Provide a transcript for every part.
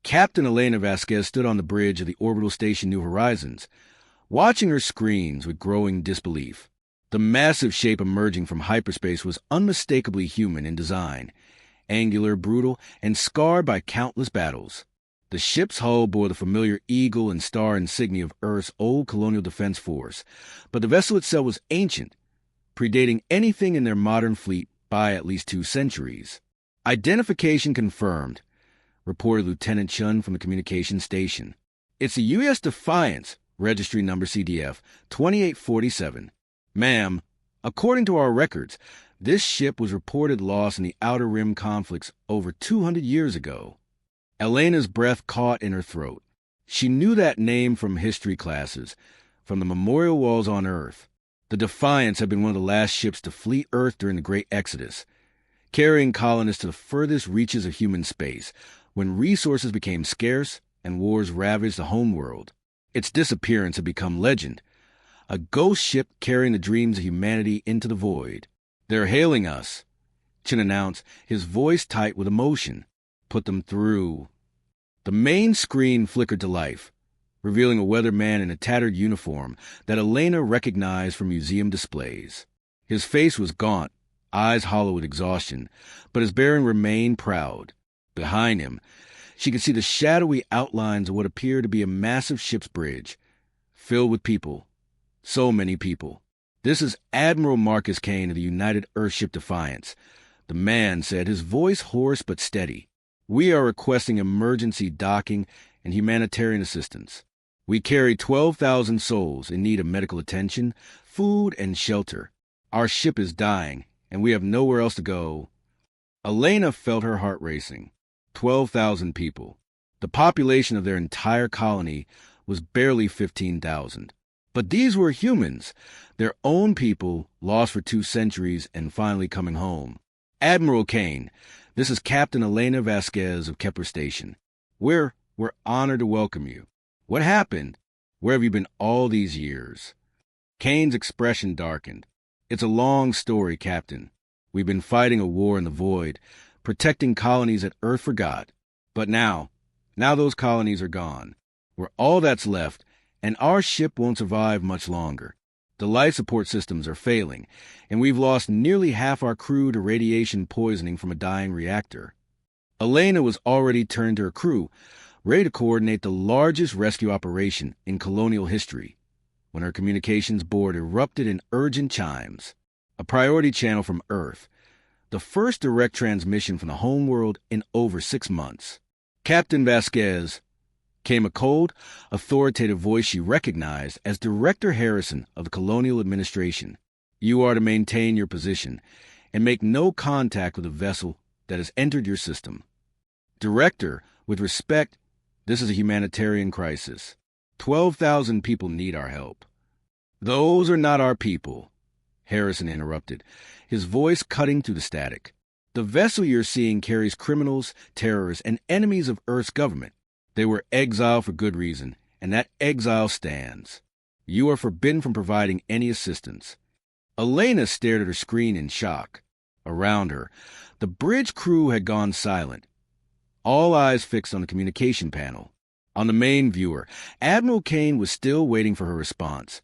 Captain Elena Vasquez stood on the bridge of the orbital station New Horizons, watching her screens with growing disbelief. The massive shape emerging from hyperspace was unmistakably human in design, angular, brutal, and scarred by countless battles. The ship's hull bore the familiar eagle and star insignia of Earth's old colonial defense force, but the vessel itself was ancient, predating anything in their modern fleet by at least 2 centuries. Identification confirmed, reported Lieutenant Chun from the communications station. It's a U.S. Defiance, registry number CDF 2847. Ma'am, according to our records, this ship was reported lost in the Outer Rim conflicts over 200 years ago. Elena's breath caught in her throat. She knew that name from history classes, from the memorial walls on Earth. The Defiance had been one of the last ships to flee Earth during the Great Exodus, carrying colonists to the furthest reaches of human space, when resources became scarce and wars ravaged the homeworld. Its disappearance had become legend, a ghost ship carrying the dreams of humanity into the void. "They're hailing us," Chin announced, his voice tight with emotion. "Put them through." The main screen flickered to life, revealing a weatherman in a tattered uniform that Elena recognized from museum displays. His face was gaunt, eyes hollow with exhaustion, but his bearing remained proud. Behind him, she could see the shadowy outlines of what appeared to be a massive ship's bridge, filled with people. So many people. "This is Admiral Marcus Kane of the United Earthship Defiance," the man said, his voice hoarse but steady. "We are requesting emergency docking and humanitarian assistance. We carry 12,000 souls in need of medical attention, food, and shelter. Our ship is dying, and we have nowhere else to go." Elena felt her heart racing. 12,000 people. The population of their entire colony was barely 15,000. But these were humans, their own people, lost for 2 centuries and finally coming home. "Admiral Kane, this is Captain Elena Vasquez of Kepler Station. We're honored to welcome you. What happened? Where have you been all these years?" Kane's expression darkened. "It's a long story, Captain. We've been fighting a war in the void, protecting colonies that Earth forgot. But now those colonies are gone. We're all that's left, and our ship won't survive much longer. The life support systems are failing, and we've lost nearly half our crew to radiation poisoning from a dying reactor." Elena was already turned to her crew, ready to coordinate the largest rescue operation in colonial history, when her communications board erupted in urgent chimes. A priority channel from Earth, the first direct transmission from the homeworld in over 6 months. "Captain Vasquez," came a cold, authoritative voice she recognized as Director Harrison of the Colonial Administration. "You are to maintain your position and make no contact with a vessel that has entered your system. Director, with respect, this is a humanitarian crisis. 12,000 people need our help." "Those are not our people," Harrison interrupted, his voice cutting through the static. "The vessel you're seeing carries criminals, terrorists, and enemies of Earth's government. They were exiled for good reason, and that exile stands. You are forbidden from providing any assistance." Elena stared at her screen in shock. Around her, the bridge crew had gone silent, all eyes fixed on the communication panel. On the main viewer, Admiral Kane was still waiting for her response,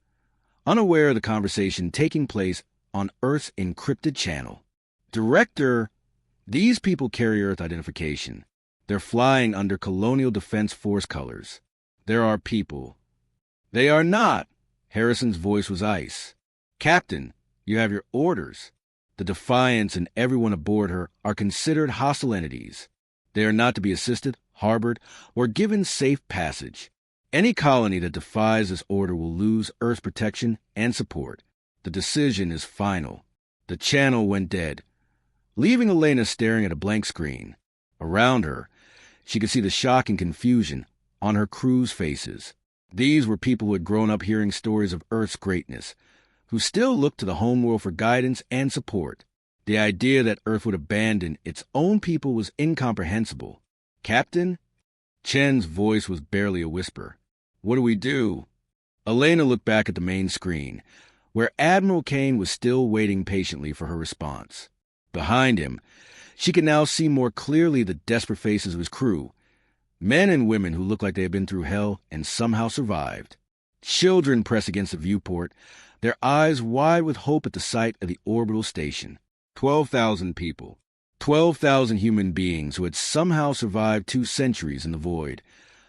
unaware of the conversation taking place on Earth's encrypted channel. "Director, these people carry Earth identification. They're flying under Colonial Defense Force colors. They're our people." "They are not." Harrison's voice was ice. "Captain, you have your orders. The Defiance and everyone aboard her are considered hostile entities. They are not to be assisted, harbored, or given safe passage. Any colony that defies this order will lose Earth's protection and support. The decision is final." The channel went dead, leaving Elena staring at a blank screen. Around her, she could see the shock and confusion on her crew's faces. These were people who had grown up hearing stories of Earth's greatness, who still looked to the homeworld for guidance and support. The idea that Earth would abandon its own people was incomprehensible. "Captain?" Chen's voice was barely a whisper. "What do we do?" Elena looked back at the main screen, where Admiral Kane was still waiting patiently for her response. Behind him, she could now see more clearly the desperate faces of his crew, Men and women who looked like they had been through hell and somehow survived. Children pressed against the viewport, their eyes wide with hope at the sight of the orbital station. 12,000 people. 12,000 human beings who had somehow survived 2 centuries in the void,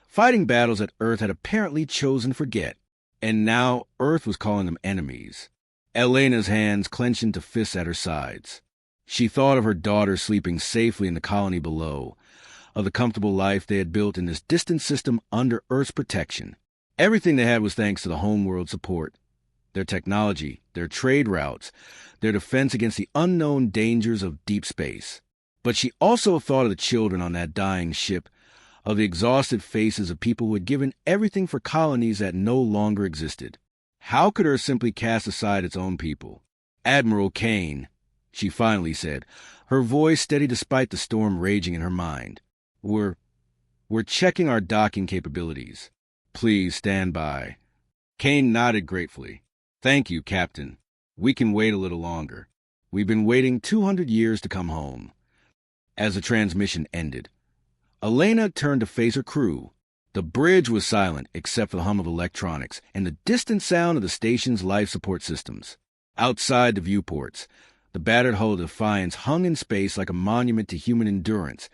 fighting battles that Earth had apparently chosen to forget. And now Earth was calling them enemies. Elena's hands clenched into fists at her sides. She thought of her daughter sleeping safely in the colony below, of the comfortable life they had built in this distant system under Earth's protection. Everything they had was thanks to the homeworld support. Their technology, their trade routes, their defense against the unknown dangers of deep space. But she also thought of the children on that dying ship, of the exhausted faces of people who had given everything for colonies that no longer existed. How could Earth simply cast aside its own people? Admiral Kane, she finally said, her voice steady despite the storm raging in her mind. We're checking our docking capabilities. Please stand by. Kane nodded gratefully. Thank you, Captain. We can wait a little longer. We've been waiting 200 years to come home. As the transmission ended, Elena turned to face her crew. The bridge was silent except for the hum of electronics and the distant sound of the station's life support systems. Outside the viewports, the battered hull of Defiance hung in space like a monument to human endurance,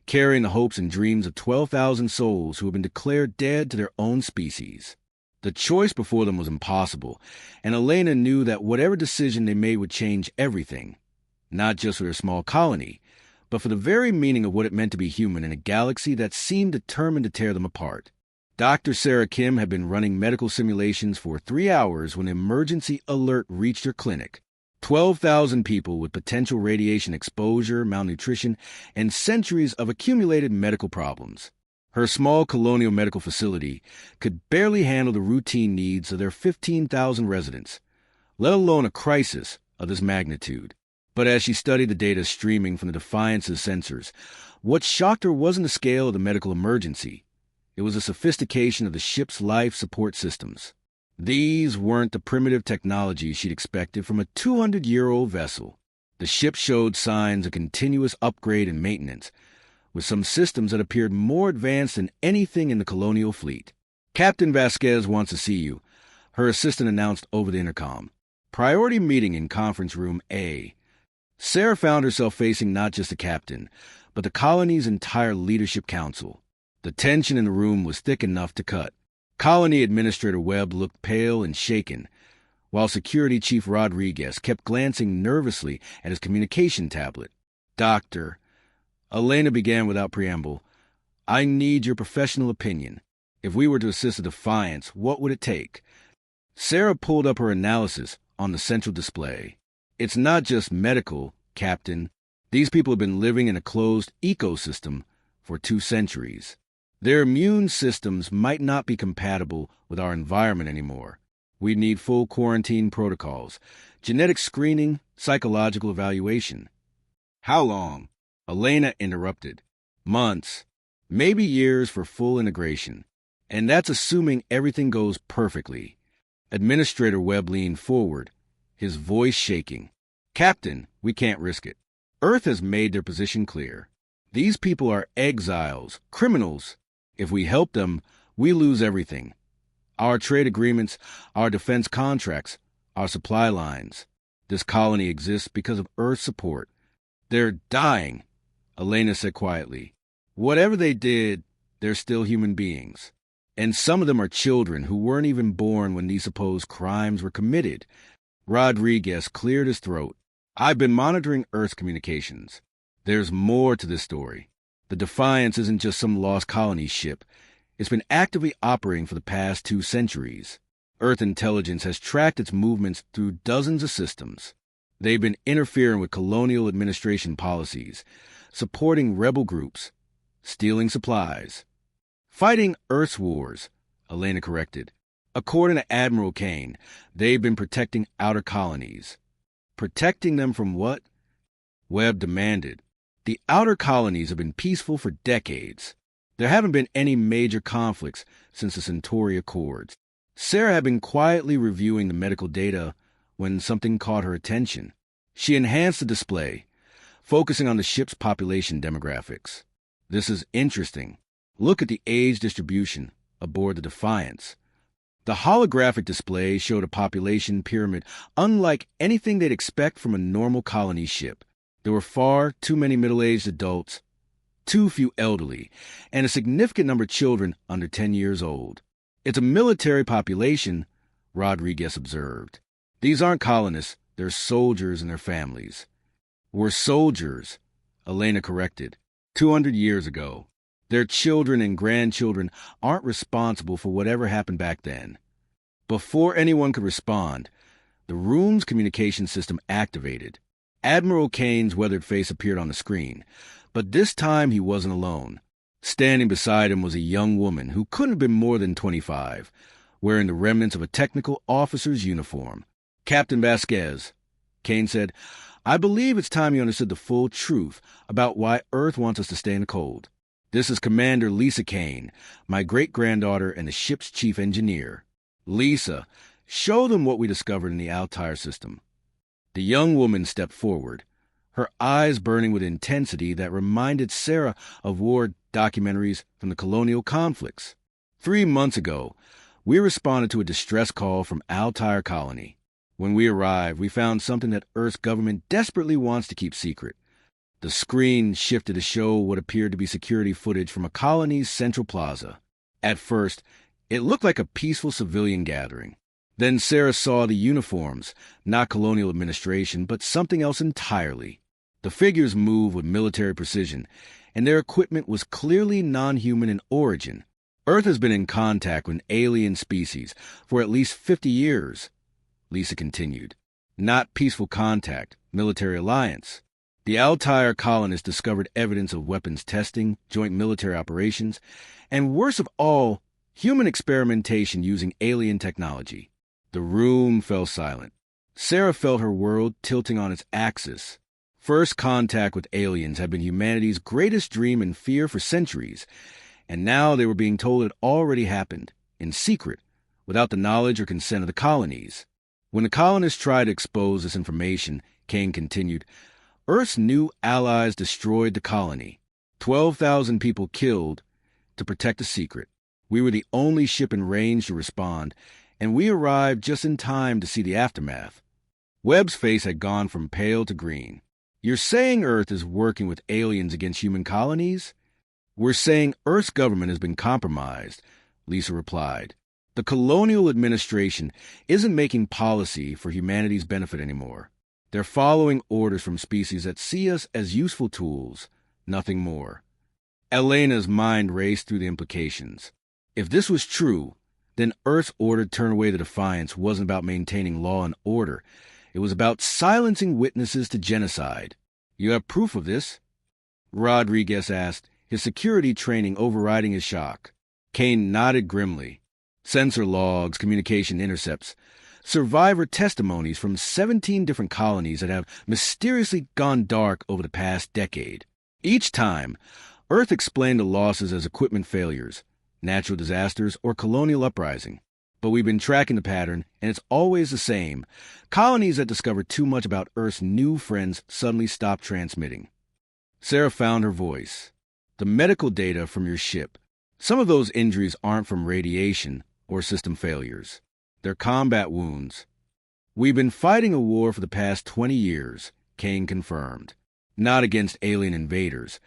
carrying the hopes and dreams of 12,000 souls who had been declared dead to their own species. The choice before them was impossible, and Elena knew that whatever decision they made would change everything, not just for their small colony, but for the very meaning of what it meant to be human in a galaxy that seemed determined to tear them apart. Dr. Sarah Kim had been running medical simulations for 3 hours when an emergency alert reached her clinic. 12,000 people with potential radiation exposure, malnutrition, and centuries of accumulated medical problems. Her small colonial medical facility could barely handle the routine needs of their 15,000 residents, let alone a crisis of this magnitude. But as she studied the data streaming from the Defiance's sensors, what shocked her wasn't the scale of the medical emergency. It was the sophistication of the ship's life support systems. These weren't the primitive technologies she'd expected from a 200-year-old vessel. The ship showed signs of continuous upgrade and maintenance, with some systems that appeared more advanced than anything in the colonial fleet. Captain Vasquez wants to see you, her assistant announced over the intercom. Priority meeting in conference room A. Sarah found herself facing not just the captain, but the colony's entire leadership council. The tension in the room was thick enough to cut. Colony Administrator Webb looked pale and shaken, while Security Chief Rodriguez kept glancing nervously at his communication tablet. Doctor, Elena began without preamble, I need your professional opinion. If we were to assist the Defiance, what would it take? Sarah pulled up her analysis on the central display. It's not just medical, Captain. These people have been living in a closed ecosystem for 2 centuries. Their immune systems might not be compatible with our environment anymore. We need full quarantine protocols, genetic screening, psychological evaluation. How long? Elena interrupted. Months, maybe years for full integration. And that's assuming everything goes perfectly. Administrator Webb leaned forward, his voice shaking. Captain, we can't risk it. Earth has made their position clear. These people are exiles, criminals. If we help them, we lose everything. Our trade agreements, our defense contracts, our supply lines. This colony exists because of Earth's support. They're dying, Elena said quietly. Whatever they did, they're still human beings. And some of them are children who weren't even born when these supposed crimes were committed. Rodriguez cleared his throat. I've been monitoring Earth's communications. There's more to this story. The Defiance isn't just some lost colony ship. It's been actively operating for the past 2 centuries. Earth intelligence has tracked its movements through dozens of systems. They've been interfering with colonial administration policies, supporting rebel groups, stealing supplies. Fighting Earth's wars, Elena corrected. According to Admiral Kane, they've been protecting outer colonies. Protecting them from what? Webb demanded. The outer colonies have been peaceful for decades. There haven't been any major conflicts since the Centauri Accords. Sarah had been quietly reviewing the medical data when something caught her attention. She enhanced the display, focusing on the ship's population demographics. This is interesting. Look at the age distribution aboard the Defiance. The holographic display showed a population pyramid unlike anything they'd expect from a normal colony ship. There were far too many middle-aged adults, too few elderly, and a significant number of children under 10 years old. It's a military population, Rodriguez observed. These aren't colonists, they're soldiers and their families. We're soldiers, Elena corrected, 200 years ago. Their children and grandchildren aren't responsible for whatever happened back then. Before anyone could respond, the room's communication system activated. Admiral Kane's weathered face appeared on the screen, but this time he wasn't alone. Standing beside him was a young woman who couldn't have been more than 25, wearing the remnants of a technical officer's uniform. Captain Vasquez, Kane said, I believe it's time you understood the full truth about why Earth wants us to stay in the cold. This is Commander Lisa Kane, my great-granddaughter and the ship's chief engineer. Lisa, show them what we discovered in the Altair system. The young woman stepped forward, her eyes burning with intensity that reminded Sarah of war documentaries from the colonial conflicts. 3 months ago, we responded to a distress call from Altair Colony. When we arrived, we found something that Earth's government desperately wants to keep secret. The screen shifted to show what appeared to be security footage from a colony's central plaza. At first, it looked like a peaceful civilian gathering. Then Sarah saw the uniforms, not colonial administration, but something else entirely. The figures moved with military precision, and their equipment was clearly non-human in origin. Earth has been in contact with an alien species for at least 50 years, Lisa continued. Not peaceful contact, military alliance. The Altair colonists discovered evidence of weapons testing, joint military operations, and worst of all, human experimentation using alien technology. The room fell silent. Sarah felt her world tilting on its axis. First contact with aliens had been humanity's greatest dream and fear for centuries, and now they were being told it already happened, in secret, without the knowledge or consent of the colonies. When the colonists tried to expose this information, Kane continued, Earth's new allies destroyed the colony. 12,000 people killed to protect a secret. We were the only ship in range to respond, and we arrived just in time to see the aftermath. Webb's face had gone from pale to green. You're saying Earth is working with aliens against human colonies? We're saying Earth's government has been compromised, Lisa replied. The colonial administration isn't making policy for humanity's benefit anymore. They're following orders from species that see us as useful tools, nothing more. Elena's mind raced through the implications. If this was true, then Earth's order to turn away the Defiance wasn't about maintaining law and order. It was about silencing witnesses to genocide. You have proof of this? Rodriguez asked, his security training overriding his shock. Kane nodded grimly. Sensor logs, communication intercepts, survivor testimonies from 17 different colonies that have mysteriously gone dark over the past decade. Each time, Earth explained the losses as equipment failures, natural disasters, or colonial uprising. But we've been tracking the pattern, and it's always the same. Colonies that discover too much about Earth's new friends suddenly stop transmitting. Sarah found her voice. The medical data from your ship. Some of those injuries aren't from radiation or system failures. They're combat wounds. We've been fighting a war for the past 20 years, Kane confirmed. Not against alien invaders,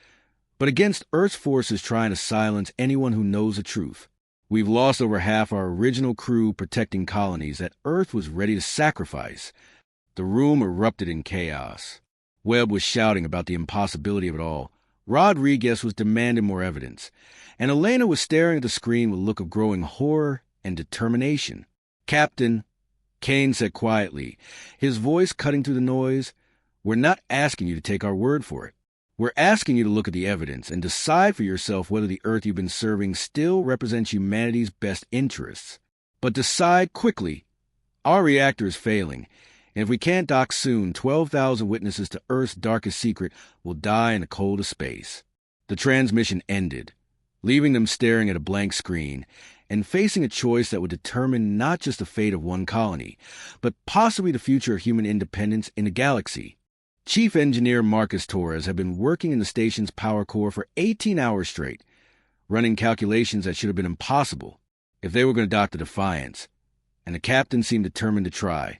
but against Earth's forces trying to silence anyone who knows the truth. We've lost over half our original crew protecting colonies that Earth was ready to sacrifice. The room erupted in chaos. Webb was shouting about the impossibility of it all. Rodriguez was demanding more evidence, and Elena was staring at the screen with a look of growing horror and determination. Captain, Kane said quietly, his voice cutting through the noise, we're not asking you to take our word for it. We're asking you to look at the evidence and decide for yourself whether the Earth you've been serving still represents humanity's best interests. But decide quickly. Our reactor is failing, and if we can't dock soon, 12,000 witnesses to Earth's darkest secret will die in the cold of space. The transmission ended, leaving them staring at a blank screen and facing a choice that would determine not just the fate of one colony, but possibly the future of human independence in the galaxy. Chief Engineer Marcus Torres had been working in the station's power core for 18 hours straight, running calculations that should have been impossible if they were going to dock the Defiance, and the captain seemed determined to try.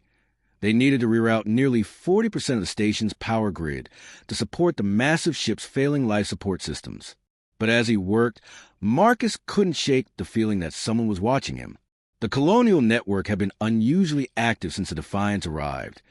They needed to reroute nearly 40% of the station's power grid to support the massive ship's failing life support systems. But as he worked, Marcus couldn't shake the feeling that someone was watching him. The colonial network had been unusually active since the Defiance arrived,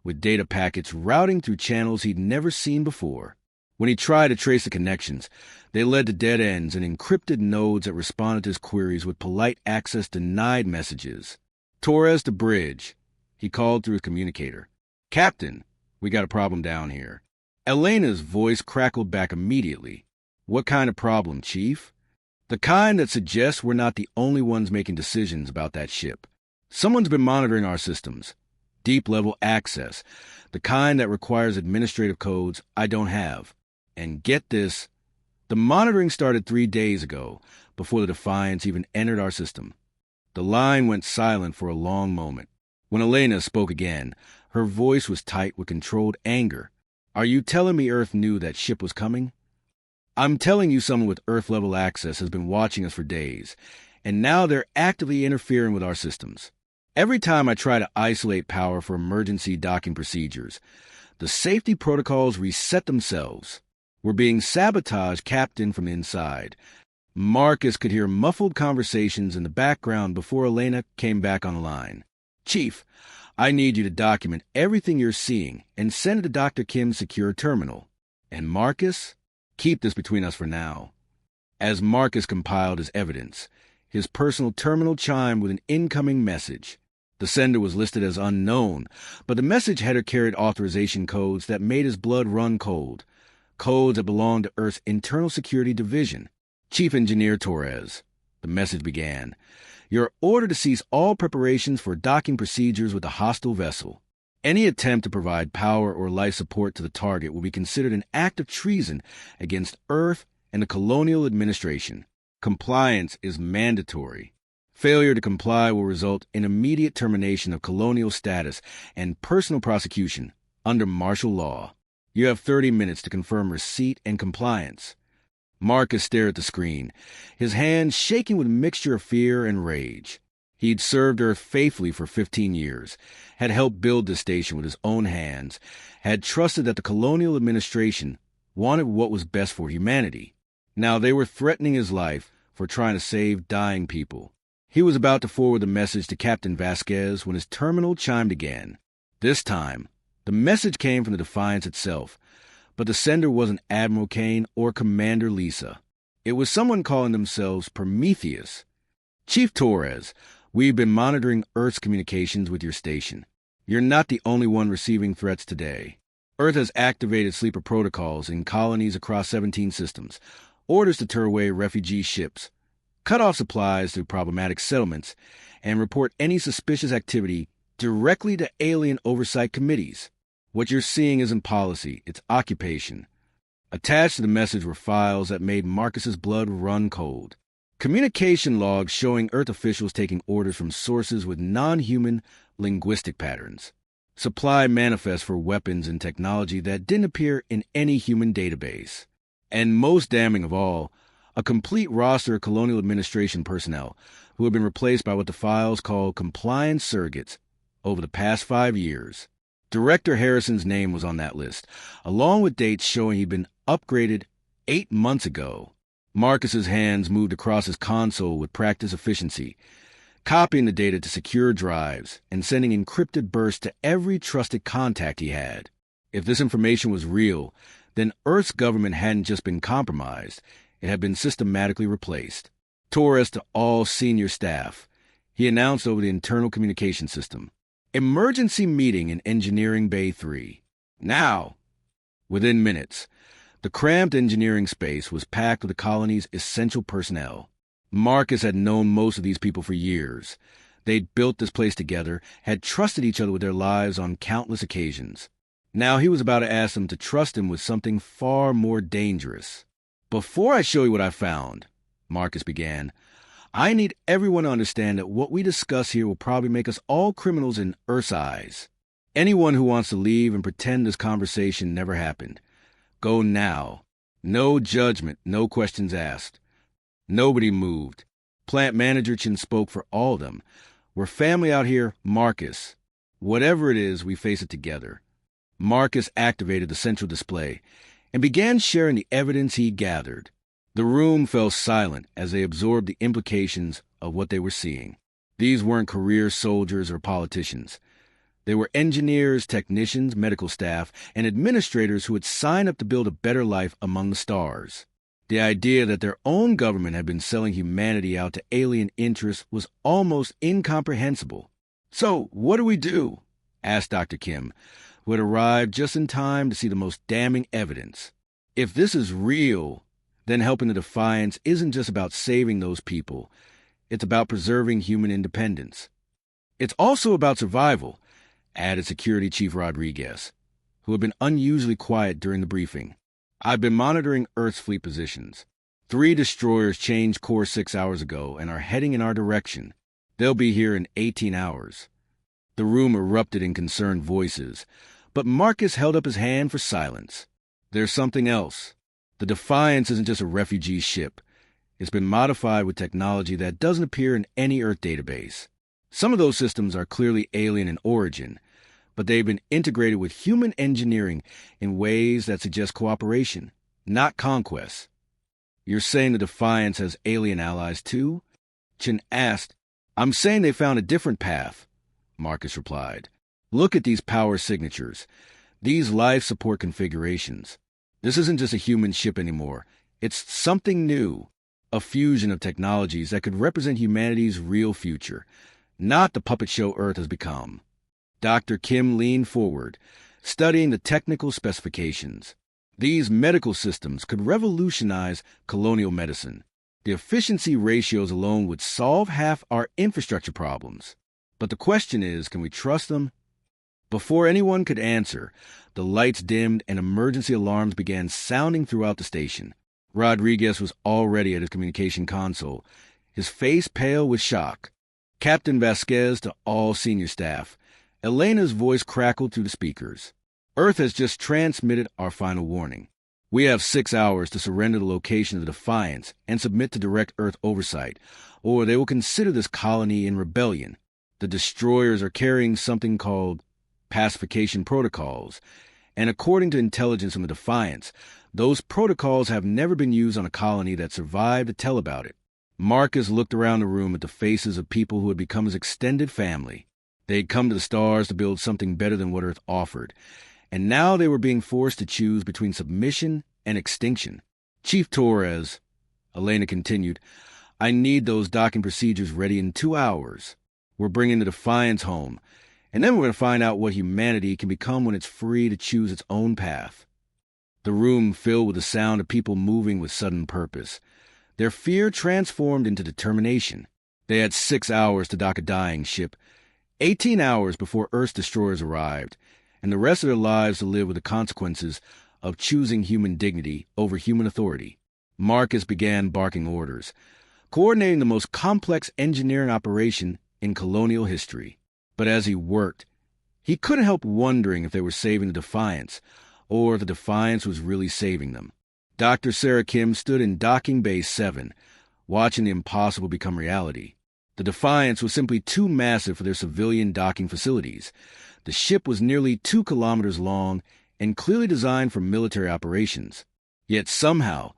with data packets routing through channels he'd never seen before. When he tried to trace the connections, they led to dead ends and encrypted nodes that responded to his queries with polite access denied messages. "Torres to bridge," he called through his communicator. "Captain, we got a problem down here." Elena's voice crackled back immediately. "What kind of problem, Chief?" "The kind that suggests we're not the only ones making decisions about that ship. Someone's been monitoring our systems. Deep-level access, the kind that requires administrative codes I don't have. And get this, the monitoring started 3 days ago, before the Defiance even entered our system." The line went silent for a long moment. When Elena spoke again, her voice was tight with controlled anger. "Are you telling me Earth knew that ship was coming?" "I'm telling you someone with Earth-level access has been watching us for days, and now they're actively interfering with our systems. Every time I try to isolate power for emergency docking procedures, the safety protocols reset themselves. We're being sabotaged, Captain, from the inside." Marcus could hear muffled conversations in the background before Elena came back on the line. "Chief, I need you to document everything you're seeing and send it to Dr. Kim's secure terminal. And Marcus, keep this between us for now." As Marcus compiled his evidence, his personal terminal chimed with an incoming message. The sender was listed as unknown, but the message header carried authorization codes that made his blood run cold. Codes that belonged to Earth's Internal Security Division. "Chief Engineer Torres," the message began, "you're ordered to cease all preparations for docking procedures with the hostile vessel. Any attempt to provide power or life support to the target will be considered an act of treason against Earth and the colonial administration. Compliance is mandatory. Failure to comply will result in immediate termination of colonial status and personal prosecution under martial law. You have 30 minutes to confirm receipt and compliance." Marcus stared at the screen, his hands shaking with a mixture of fear and rage. He'd served Earth faithfully for 15 years, had helped build this station with his own hands, had trusted that the colonial administration wanted what was best for humanity. Now they were threatening his life for trying to save dying people. He was about to forward the message to Captain Vasquez when his terminal chimed again. This time, the message came from the Defiance itself, but the sender wasn't Admiral Kane or Commander Lisa. It was someone calling themselves Prometheus. "Chief Torres, we've been monitoring Earth's communications with your station. You're not the only one receiving threats today. Earth has activated sleeper protocols in colonies across 17 systems, orders to turn away refugee ships, cut off supplies through problematic settlements, and report any suspicious activity directly to alien oversight committees. What you're seeing isn't policy, it's occupation." Attached to the message were files that made Marcus's blood run cold. Communication logs showing Earth officials taking orders from sources with non-human linguistic patterns. Supply manifests for weapons and technology that didn't appear in any human database. And most damning of all, a complete roster of colonial administration personnel who had been replaced by what the files called compliance surrogates over the past 5 years. Director Harrison's name was on that list, along with dates showing he'd been upgraded 8 months ago. Marcus's hands moved across his console with practiced efficiency, copying the data to secure drives and sending encrypted bursts to every trusted contact he had. If this information was real, then Earth's government hadn't just been compromised, it had been systematically replaced. "Torres to all senior staff," he announced over the internal communication system. "Emergency meeting in Engineering Bay 3. Now!" Within minutes, the cramped engineering space was packed with the colony's essential personnel. Marcus had known most of these people for years. They'd built this place together, had trusted each other with their lives on countless occasions. Now he was about to ask them to trust him with something far more dangerous. "Before I show you what I found," Marcus began, "I need everyone to understand that what we discuss here will probably make us all criminals in Earth's eyes. Anyone who wants to leave and pretend this conversation never happened, go now. No judgment, no questions asked. Nobody moved. Plant manager Chin spoke for all of them. "We're family out here, Marcus. Whatever it is, we face it together." Marcus activated the central display and began sharing the evidence he gathered. The room fell silent as they absorbed the implications of what they were seeing. These weren't career soldiers or politicians. They were engineers, technicians, medical staff, and administrators who had signed up to build a better life among the stars. The idea that their own government had been selling humanity out to alien interests was almost incomprehensible. "So, what do we do?" asked Dr. Kim, who had arrived just in time to see the most damning evidence. "If this is real, then helping the Defiance isn't just about saving those people. It's about preserving human independence. It's also about survival," added Security Chief Rodriguez, who had been unusually quiet during the briefing. "I've been monitoring Earth's fleet positions. 3 destroyers changed course 6 hours ago and are heading in our direction. They'll be here in 18 hours. The room erupted in concerned voices, but Marcus held up his hand for silence. "There's something else. The Defiance isn't just a refugee ship. It's been modified with technology that doesn't appear in any Earth database. Some of those systems are clearly alien in origin, but they've been integrated with human engineering in ways that suggest cooperation, not conquest." "You're saying the Defiance has alien allies too?" Chin asked. "I'm saying they found a different path," Marcus replied. "Look at these power signatures, these life support configurations. This isn't just a human ship anymore. It's something new, a fusion of technologies that could represent humanity's real future, not the puppet show Earth has become." Dr. Kim leaned forward, studying the technical specifications. "These medical systems could revolutionize colonial medicine. The efficiency ratios alone would solve half our infrastructure problems. But the question is, can we trust them?" Before anyone could answer, the lights dimmed and emergency alarms began sounding throughout the station. Rodriguez was already at his communication console, his face pale with shock. "Captain Vasquez to all senior staff." Elena's voice crackled through the speakers. "Earth has just transmitted our final warning. We have 6 hours to surrender the location of the Defiance and submit to direct Earth oversight, or they will consider this colony in rebellion. The destroyers are carrying something called pacification protocols, and according to intelligence from the Defiance, those protocols have never been used on a colony that survived to tell about it." Marcus looked around the room at the faces of people who had become his extended family. They had come to the stars to build something better than what Earth offered, and now they were being forced to choose between submission and extinction. "Chief Torres," Elena continued, "I need those docking procedures ready in 2 hours. We're bringing the Defiance home, and then we're going to find out what humanity can become when it's free to choose its own path." The room filled with the sound of people moving with sudden purpose. Their fear transformed into determination. They had 6 hours to dock a dying ship, 18 hours before Earth's destroyers arrived, and the rest of their lives to live with the consequences of choosing human dignity over human authority. Marcus began barking orders, coordinating the most complex engineering operation in colonial history. But as he worked, he couldn't help wondering if they were saving the Defiance, or if the Defiance was really saving them. Dr. Sarah Kim stood in Docking Bay 7, watching the impossible become reality. The Defiance was simply too massive for their civilian docking facilities. The ship was nearly 2 kilometers long and clearly designed for military operations. Yet somehow,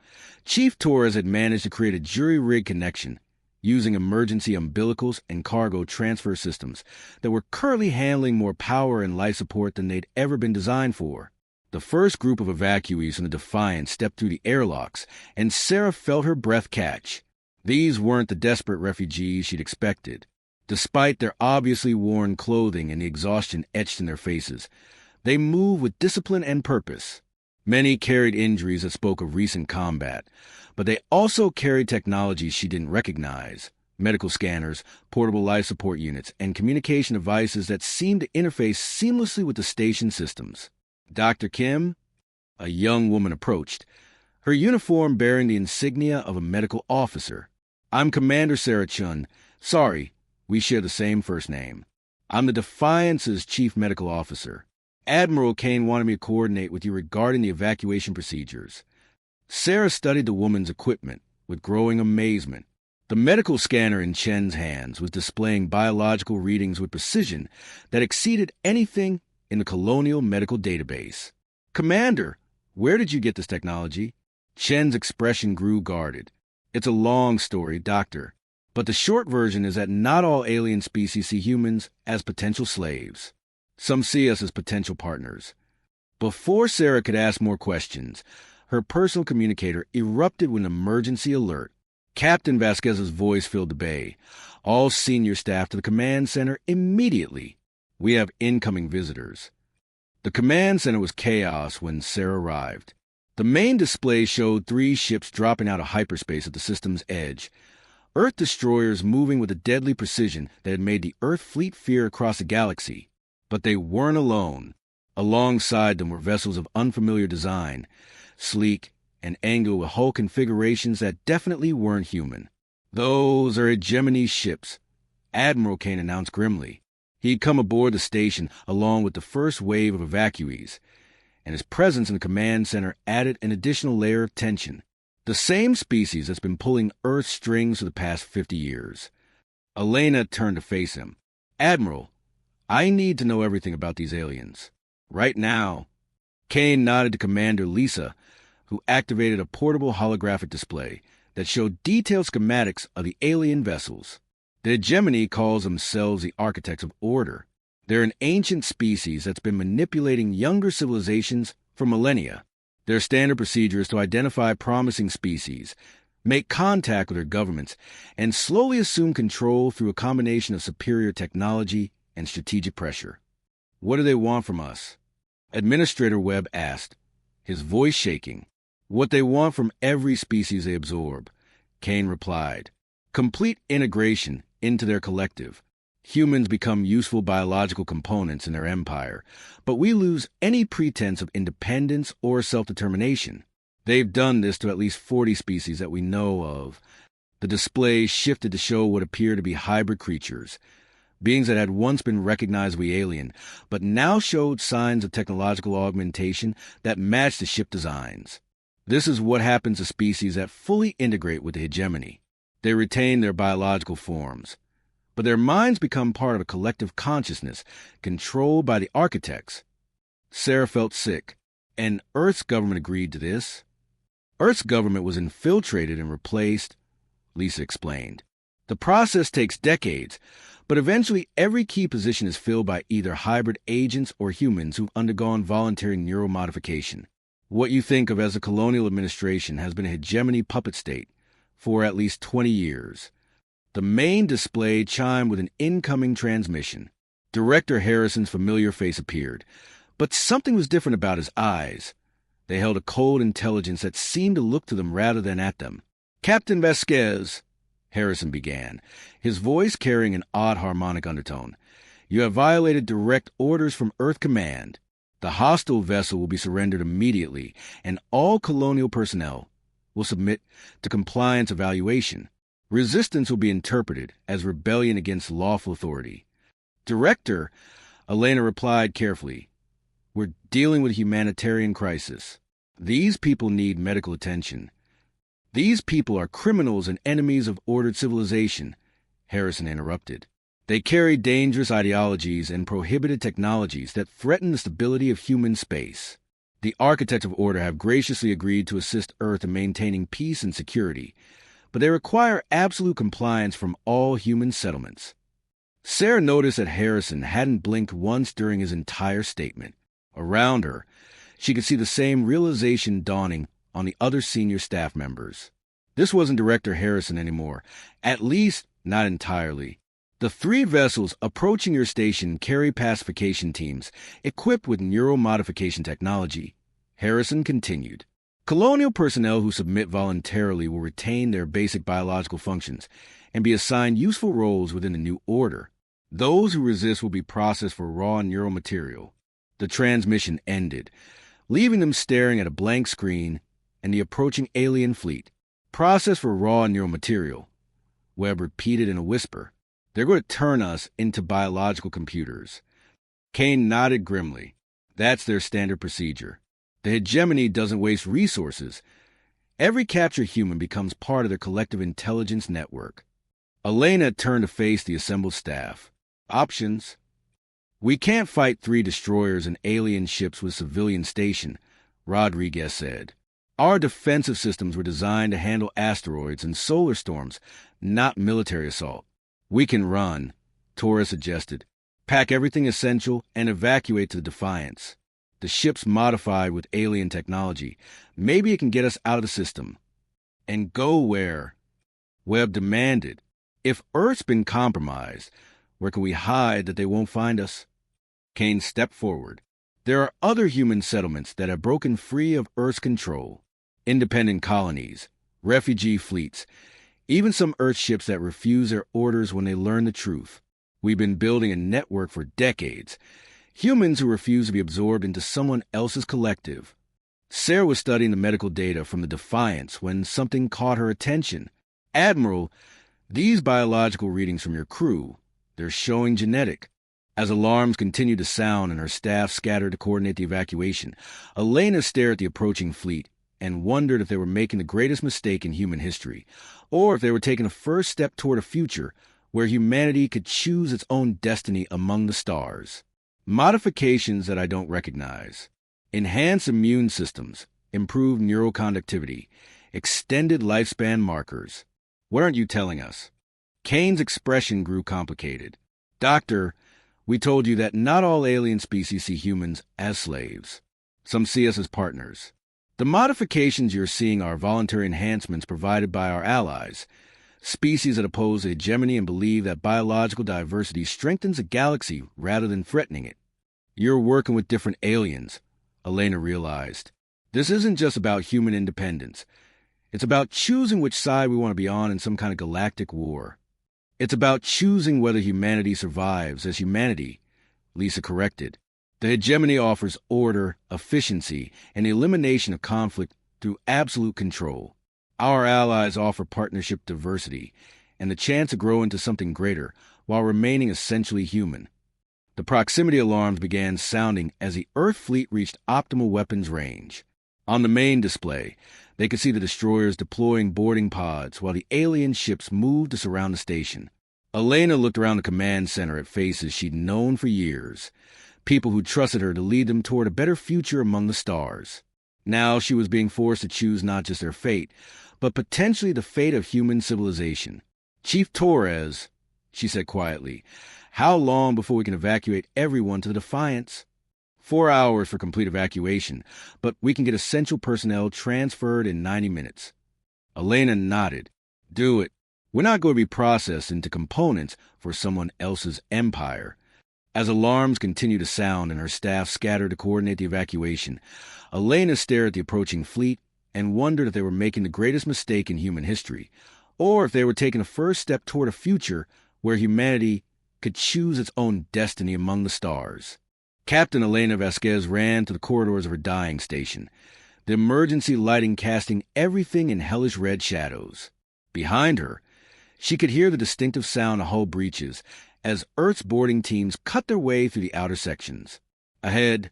Chief Torres had managed to create a jury-rig connection, using emergency umbilicals and cargo transfer systems that were currently handling more power and life support than they'd ever been designed for. The first group of evacuees from the Defiance stepped through the airlocks, and Sarah felt her breath catch. These weren't the desperate refugees she'd expected. Despite their obviously worn clothing and the exhaustion etched in their faces, they moved with discipline and purpose. Many carried injuries that spoke of recent combat, but they also carried technologies she didn't recognize: medical scanners, portable life support units, and communication devices that seemed to interface seamlessly with the station systems. Dr. Kim, a young woman, approached, her uniform bearing the insignia of a medical officer. "I'm Commander Sarah Chun. Sorry, we share the same first name. I'm the Defiance's chief medical officer. Admiral Kane wanted me to coordinate with you regarding the evacuation procedures." Sarah studied the woman's equipment, with growing amazement. The medical scanner in Chen's hands was displaying biological readings with precision that exceeded anything in the colonial medical database. "Commander, where did you get this technology?" Chen's expression grew guarded. "It's a long story, Doctor, but the short version is that not all alien species see humans as potential slaves. Some see us as potential partners." Before Sarah could ask more questions, her personal communicator erupted with an emergency alert. Captain Vasquez's voice filled the bay. "All senior staff to the command center immediately. We have incoming visitors." The command center was chaos when Sarah arrived. The main display showed 3 ships dropping out of hyperspace at the system's edge. Earth destroyers moving with a deadly precision that had made the Earth fleet fear across the galaxy. But they weren't alone. Alongside them were vessels of unfamiliar design, sleek and angled with hull configurations that definitely weren't human. "Those are hegemony ships," Admiral Kane announced grimly. He'd come aboard the station along with the first wave of evacuees, and his presence in the command center added an additional layer of tension. The same species that's been pulling Earth's strings for the past 50 years. Elena turned to face him. "Admiral, I need to know everything about these aliens. Right now." Kane nodded to Commander Lisa, who activated a portable holographic display that showed detailed schematics of the alien vessels. The hegemony calls themselves the architects of order. They're an ancient species that's been manipulating younger civilizations for millennia. Their standard procedure is to identify promising species, make contact with their governments, and slowly assume control through a combination of superior technology and strategic pressure. "What do they want from us?" Administrator Webb asked, his voice shaking. "What they want from every species they absorb," Kane replied. "Complete integration into their collective. Humans become useful biological components in their empire, but we lose any pretense of independence or self-determination. They've done this to at least 40 species that we know of." The display shifted to show what appeared to be hybrid creatures, beings that had once been recognizably alien, but now showed signs of technological augmentation that matched the ship designs. This is what happens to species that fully integrate with the hegemony. They retain their biological forms, but their minds become part of a collective consciousness controlled by the architects. Sarah felt sick, and Earth's government agreed to this. Earth's government was infiltrated and replaced, Lisa explained. The process takes decades, but eventually every key position is filled by either hybrid agents or humans who've undergone voluntary neuromodification. What you think of as a colonial administration has been a hegemony puppet state for at least 20 years. The main display chimed with an incoming transmission. Director Harrison's familiar face appeared, but something was different about his eyes. They held a cold intelligence that seemed to look to them rather than at them. "Captain Vasquez," Harrison began, his voice carrying an odd harmonic undertone, "you have violated direct orders from Earth Command. The hostile vessel will be surrendered immediately, and all colonial personnel will submit to compliance evaluation. Resistance will be interpreted as rebellion against lawful authority." "Director," Elena replied carefully, "we're dealing with a humanitarian crisis. These people need medical attention. These people are criminals and enemies of ordered civilization," Harrison interrupted. "They carry dangerous ideologies and prohibited technologies that threaten the stability of human space. The architects of order have graciously agreed to assist Earth in maintaining peace and security, but they require absolute compliance from all human settlements." Sarah noticed that Harrison hadn't blinked once during his entire statement. Around her, she could see the same realization dawning on the other senior staff members. This wasn't Director Harrison anymore, at least not entirely. "The 3 vessels approaching your station carry pacification teams equipped with neuromodification technology," Harrison continued. "Colonial personnel who submit voluntarily will retain their basic biological functions and be assigned useful roles within the new order. Those who resist will be processed for raw neural material." The transmission ended, leaving them staring at a blank screen and the approaching alien fleet. "Processed for raw neural material," Webb repeated in a whisper. "They're going to turn us into biological computers." Kane nodded grimly. "That's their standard procedure. The hegemony doesn't waste resources. Every captured human becomes part of their collective intelligence network. Elena turned to face the assembled staff. Options. We can't fight 3 destroyers and alien ships with civilian station, Rodriguez said. Our defensive systems were designed to handle asteroids and solar storms, not military assault. We can run, Torres suggested. Pack everything essential and evacuate to the Defiance. The ship's modified with alien technology. Maybe it can get us out of the system. And go where? Webb demanded. If Earth's been compromised, where can we hide that they won't find us? Kane stepped forward. There are other human settlements that have broken free of Earth's control. Independent colonies, refugee fleets, even some Earth ships that refuse their orders when they learn the truth. We've been building a network for decades. Humans who refuse to be absorbed into someone else's collective. Sarah was studying the medical data from the Defiance when something caught her attention. Admiral, these biological readings from your crew, they're showing genetic. As alarms continued to sound and her staff scattered to coordinate the evacuation, Elena stared at the approaching fleet and wondered if they were making the greatest mistake in human history, or if they were taking a first step toward a future where humanity could choose its own destiny among the stars. Modifications that I don't recognize. Enhanced immune systems, improved neural conductivity, extended lifespan markers. What aren't you telling us? Kane's expression grew complicated. Doctor, we told you that not all alien species see humans as slaves. Some see us as partners. The modifications you're seeing are voluntary enhancements provided by our allies, species that oppose hegemony and believe that biological diversity strengthens a galaxy rather than threatening it. You're working with different aliens, Elena realized. This isn't just about human independence. It's about choosing which side we want to be on in some kind of galactic war. It's about choosing whether humanity survives as humanity, Lisa corrected. The hegemony offers order, efficiency, and the elimination of conflict through absolute control. Our allies offer partnership diversity and the chance to grow into something greater while remaining essentially human. The proximity alarms began sounding as the Earth fleet reached optimal weapons range. On the main display, they could see the destroyers deploying boarding pods while the alien ships moved to surround the station. Elena looked around the command center at faces she'd known for years, people who trusted her to lead them toward a better future among the stars. Now she was being forced to choose not just their fate, but potentially the fate of human civilization. Chief Torres, she said quietly, how long before we can evacuate everyone to the Defiance? 4 hours for complete evacuation, but we can get essential personnel transferred in 90 minutes. Elena nodded. Do it. We're not going to be processed into components for someone else's empire. As alarms continued to sound and her staff scattered to coordinate the evacuation, Elena stared at the approaching fleet and wondered if they were making the greatest mistake in human history, or if they were taking a first step toward a future where humanity could choose its own destiny among the stars. Captain Elena Vasquez ran to the corridors of her dying station, the emergency lighting casting everything in hellish red shadows. Behind her, she could hear the distinctive sound of hull breaches as Earth's boarding teams cut their way through the outer sections. Ahead,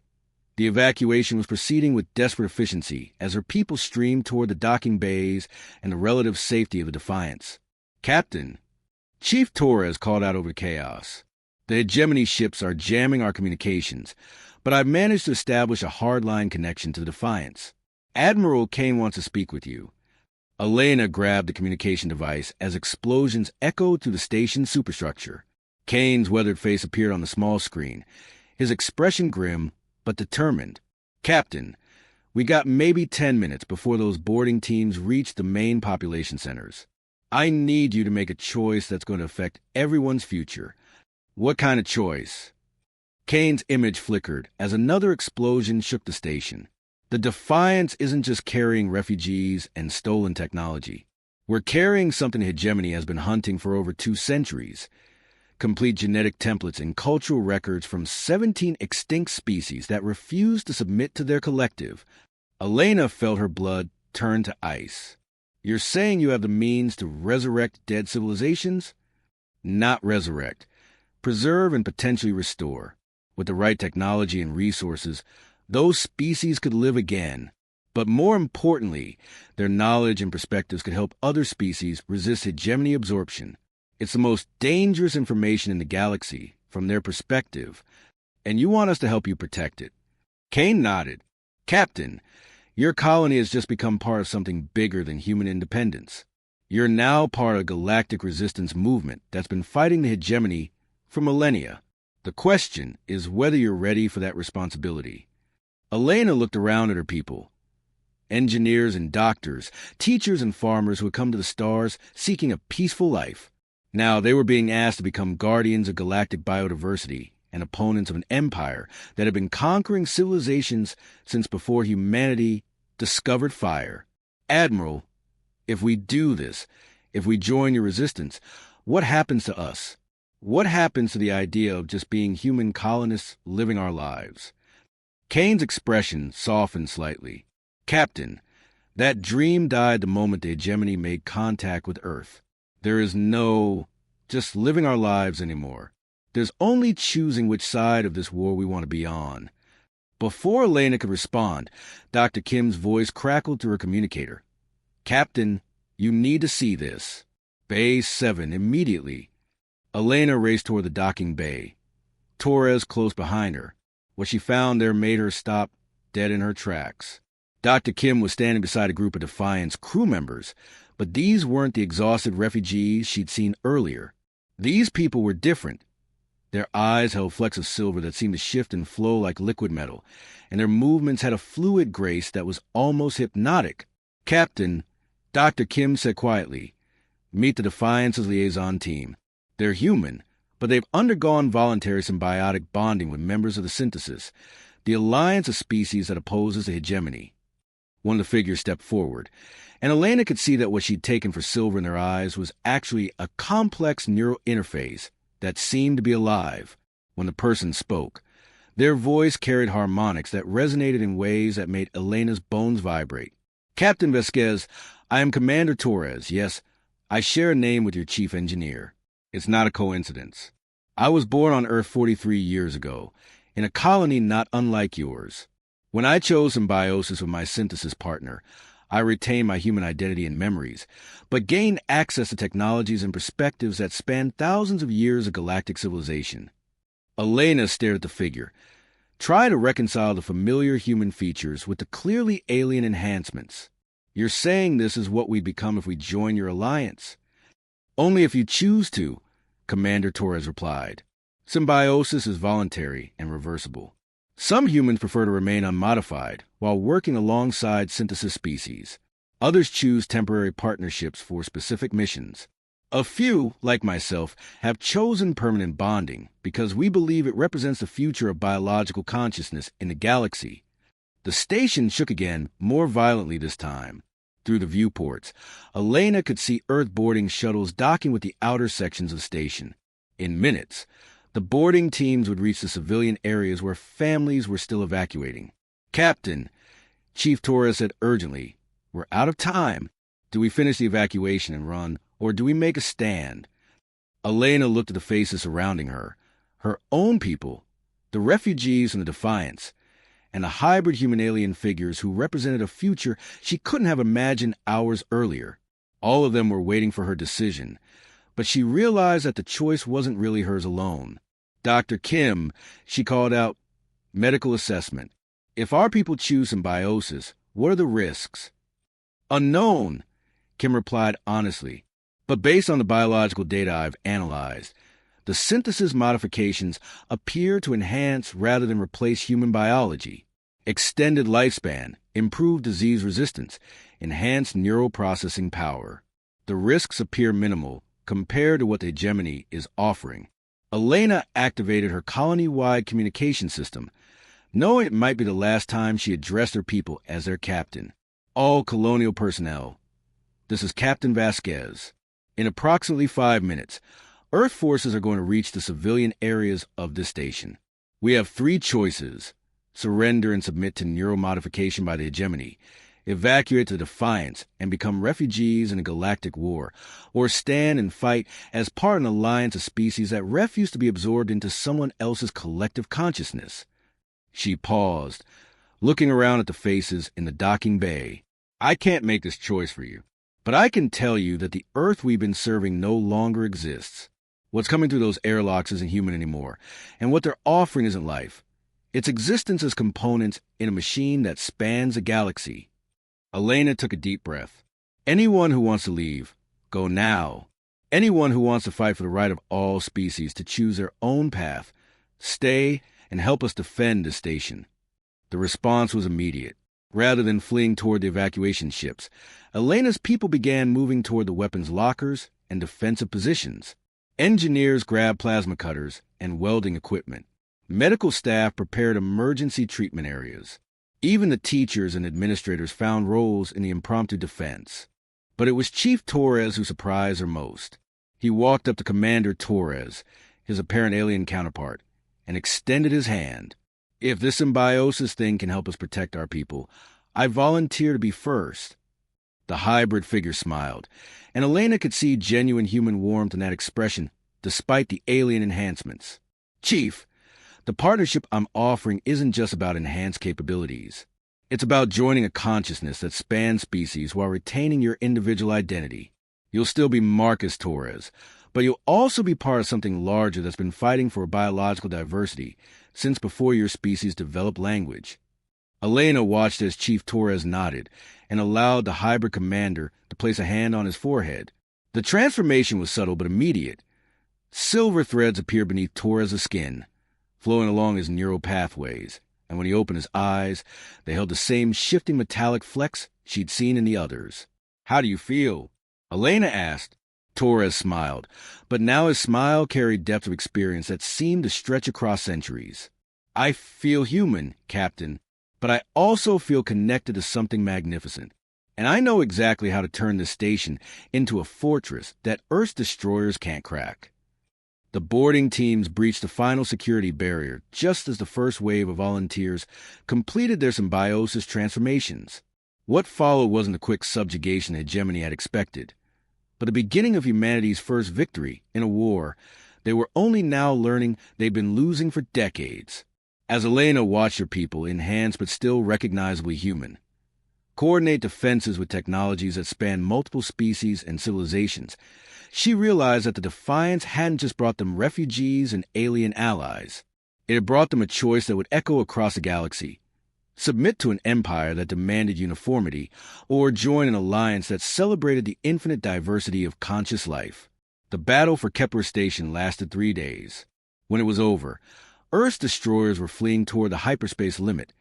the evacuation was proceeding with desperate efficiency as her people streamed toward the docking bays and the relative safety of the Defiance. Captain, Chief Torres called out over the chaos. The hegemony ships are jamming our communications, but I've managed to establish a hardline connection to the Defiance. Admiral Kane wants to speak with you. Elena grabbed the communication device as explosions echoed through the station's superstructure. Kane's weathered face appeared on the small screen, his expression grim but determined. Captain, we got maybe 10 minutes before those boarding teams reach the main population centers. I need you to make a choice that's going to affect everyone's future. What kind of choice? Kane's image flickered as another explosion shook the station. The Defiance isn't just carrying refugees and stolen technology. We're carrying something hegemony has been hunting for over 2 centuries. Complete genetic templates and cultural records from 17 extinct species that refuse to submit to their collective. Elena felt her blood turn to ice. You're saying you have the means to resurrect dead civilizations? Not resurrect. Preserve and potentially restore. With the right technology and resources, those species could live again. But more importantly, their knowledge and perspectives could help other species resist hegemony absorption. It's the most dangerous information in the galaxy, from their perspective, and you want us to help you protect it. Kane nodded. Captain, your colony has just become part of something bigger than human independence. You're now part of a galactic resistance movement that's been fighting the hegemony for millennia. The question is whether you're ready for that responsibility. Elena looked around at her people. Engineers and doctors, teachers and farmers who had come to the stars seeking a peaceful life. Now they were being asked to become guardians of galactic biodiversity and opponents of an empire that had been conquering civilizations since before humanity discovered fire. Admiral, if we do this, if we join your resistance, what happens to us? What happens to the idea of just being human colonists living our lives? Kane's expression softened slightly. Captain, that dream died the moment the hegemony made contact with Earth. There is no just living our lives anymore. There's only choosing which side of this war we want to be on. Before Elena could respond, Dr. Kim's voice crackled through her communicator. Captain, you need to see this. Bay 7, immediately. Elena raced toward the docking bay. Torres close behind her. What she found there made her stop dead in her tracks. Dr. Kim was standing beside a group of Defiance crew members, but these weren't the exhausted refugees she'd seen earlier. These people were different. Their eyes held flecks of silver that seemed to shift and flow like liquid metal, and their movements had a fluid grace that was almost hypnotic. Captain, Dr. Kim said quietly, meet the Defiance's liaison team. They're human, but they've undergone voluntary symbiotic bonding with members of the Synthesis, the alliance of species that opposes the hegemony. One of the figures stepped forward, and Elena could see that what she'd taken for silver in their eyes was actually a complex neural interface that seemed to be alive. When the person spoke, their voice carried harmonics that resonated in ways that made Elena's bones vibrate. Captain Vasquez, I am Commander Torres. Yes, I share a name with your chief engineer. It's not a coincidence. I was born on Earth 43 years ago, in a colony not unlike yours. When I chose symbiosis with my synthesis partner, I retained my human identity and memories, but gained access to technologies and perspectives that span thousands of years of galactic civilization. Elena stared at the figure. Try to reconcile the familiar human features with the clearly alien enhancements. You're saying this is what we'd become if we join your alliance. Only if you choose to, Commander Torres replied. Symbiosis is voluntary and reversible. Some humans prefer to remain unmodified while working alongside synthesis species. Others choose temporary partnerships for specific missions. A few, like myself, have chosen permanent bonding because we believe it represents the future of biological consciousness in the galaxy. The station shook again, more violently this time. Through the viewports, Elena could see Earth-boarding shuttles docking with the outer sections of the station. In minutes, the boarding teams would reach the civilian areas where families were still evacuating. Captain, Chief Torres said urgently, we're out of time. Do we finish the evacuation and run, or do we make a stand? Elena looked at the faces surrounding her, her own people, the refugees from the Defiance, and the hybrid human-alien figures who represented a future she couldn't have imagined hours earlier. All of them were waiting for her decision, but she realized that the choice wasn't really hers alone. Dr. Kim, she called out, medical assessment. If our people choose symbiosis, what are the risks? Unknown, Kim replied honestly. But based on the biological data I've analyzed, the synthesis modifications appear to enhance rather than replace human biology. Extended lifespan, improved disease resistance, enhanced neural processing power. The risks appear minimal compared to what the hegemony is offering. Elena activated her colony-wide communication system, knowing it might be the last time she addressed her people as their captain. All colonial personnel, this is Captain Vasquez. In approximately 5 minutes, Earth forces are going to reach the civilian areas of this station. We have 3 choices: surrender and submit to neuromodification by the hegemony, evacuate to Defiance and become refugees in a galactic war, or stand and fight as part of an alliance of species that refuse to be absorbed into someone else's collective consciousness. She paused, looking around at the faces in the docking bay. "I can't make this choice for you, but I can tell you that the Earth we've been serving no longer exists. What's coming through those airlocks isn't human anymore, and what they're offering isn't life. It's existence as components in a machine that spans a galaxy." Elena took a deep breath. "Anyone who wants to leave, go now. Anyone who wants to fight for the right of all species to choose their own path, stay and help us defend the station." The response was immediate. Rather than fleeing toward the evacuation ships, Elena's people began moving toward the weapons lockers and defensive positions. Engineers grabbed plasma cutters and welding equipment. Medical staff prepared emergency treatment areas. Even the teachers and administrators found roles in the impromptu defense. But it was Chief Torres who surprised her most. He walked up to Commander Torres, his apparent alien counterpart, and extended his hand. "If this symbiosis thing can help us protect our people, I volunteer to be first." The hybrid figure smiled, and Elena could see genuine human warmth in that expression, despite the alien enhancements. "Chief, the partnership I'm offering isn't just about enhanced capabilities. It's about joining a consciousness that spans species while retaining your individual identity. You'll still be Marcus Torres, but you'll also be part of something larger that's been fighting for biological diversity since before your species developed language." Elena watched as Chief Torres nodded and allowed the hybrid commander to place a hand on his forehead. The transformation was subtle but immediate. Silver threads appeared beneath Torres' skin, flowing along his neural pathways, and when he opened his eyes, they held the same shifting metallic flecks she'd seen in the others. "How do you feel?" Elena asked. Torres smiled, but now his smile carried depth of experience that seemed to stretch across centuries. "I feel human, Captain, but I also feel connected to something magnificent. And I know exactly how to turn this station into a fortress that Earth's destroyers can't crack." The boarding teams breached the final security barrier just as the first wave of volunteers completed their symbiosis transformations. What followed wasn't the quick subjugation the hegemony had expected, but the beginning of humanity's first victory in a war they were only now learning they'd been losing for decades. As Elena watched her people, enhanced but still recognizably human, coordinate defenses with technologies that span multiple species and civilizations, she realized that the Defiance hadn't just brought them refugees and alien allies. It had brought them a choice that would echo across the galaxy: submit to an empire that demanded uniformity, or join an alliance that celebrated the infinite diversity of conscious life. The battle for Kepler Station lasted 3 days. When it was over, Earth's destroyers were fleeing toward the hyperspace limit,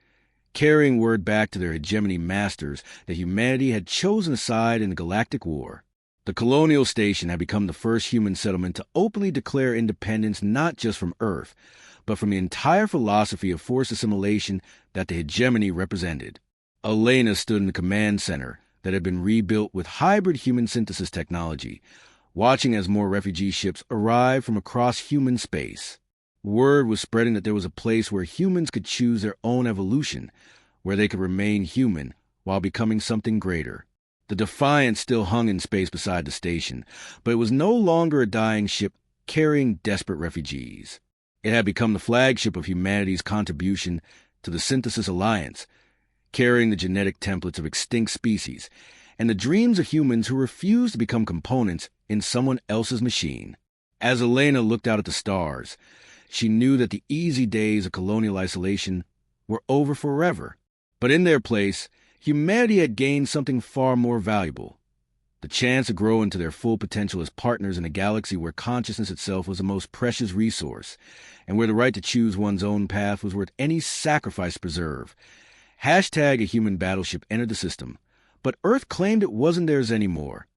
carrying word back to their hegemony masters that humanity had chosen a side in the Galactic War. The colonial station had become the first human settlement to openly declare independence not just from Earth, but from the entire philosophy of forced assimilation that the hegemony represented. Elena stood in the command center that had been rebuilt with hybrid human synthesis technology, watching as more refugee ships arrived from across human space. Word was spreading that there was a place where humans could choose their own evolution, where they could remain human while becoming something greater. The Defiance still hung in space beside the station, but it was no longer a dying ship carrying desperate refugees. It had become the flagship of humanity's contribution to the Synthesis Alliance, carrying the genetic templates of extinct species and the dreams of humans who refused to become components in someone else's machine. As Elena looked out at the stars, she knew that the easy days of colonial isolation were over forever. But in their place, humanity had gained something far more valuable: the chance to grow into their full potential as partners in a galaxy where consciousness itself was the most precious resource, and where the right to choose one's own path was worth any sacrifice to preserve. #A human battleship entered the system, but Earth claimed it wasn't theirs anymore.